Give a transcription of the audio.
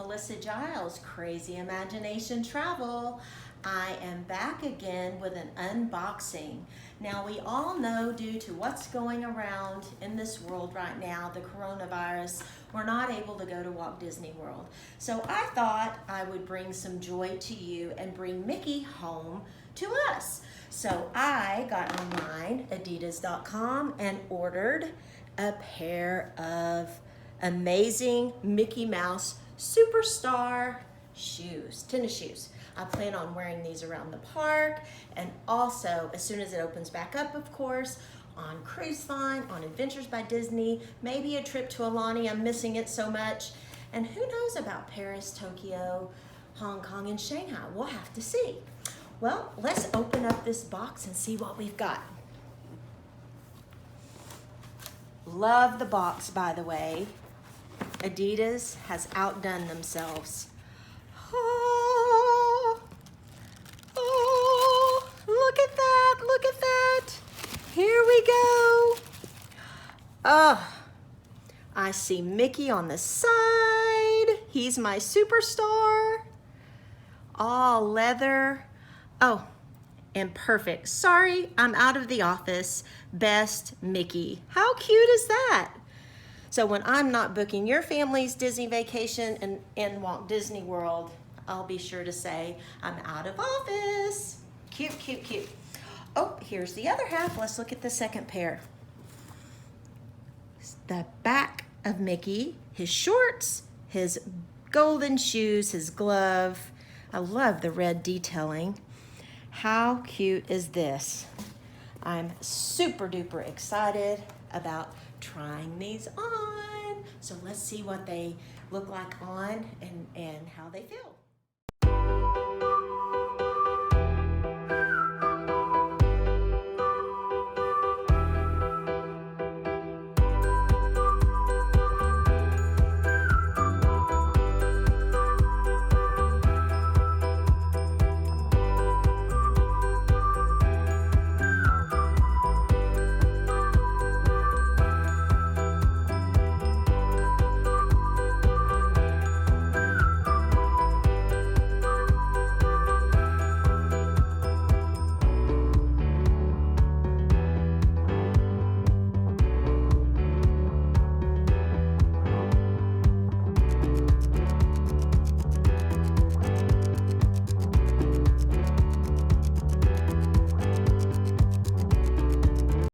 Melissa Giles, Crazy Imagination Travel. I am back again with an unboxing. Now we all know, due to what's going around in this world right now, the coronavirus, we're not able to go to Walt Disney World. So I thought I would bring some joy to you and bring Mickey home to us. So I got online, ADIDAS.com, and ordered a pair of amazing Mickey Mouse Superstar shoes, tennis shoes. I plan on wearing these around the park, and also as soon as it opens back up, of course, on cruise line, on Adventures by Disney, maybe a trip to Alani. I'm missing it so much. And who knows about Paris, Tokyo, Hong Kong, and Shanghai? We'll have to see. Well, let's open up this box and see what we've got. Love the box, by the way. Adidas has outdone themselves. Oh, look at that, look at that. Here we go. Oh, I see Mickey on the side. He's my superstar. All leather. Oh, and perfect. Sorry, I'm out of the office. Best Mickey. How cute is that? So when I'm not booking your family's Disney vacation in Walt Disney World, I'll be sure to say I'm out of office. Cute, cute, cute. Oh, here's the other half. Let's look at the second pair. The back of Mickey, his shorts, his golden shoes, his glove. I love the red detailing. How cute is this? I'm super duper excited about trying these on. So let's see what they look like on and how they feel.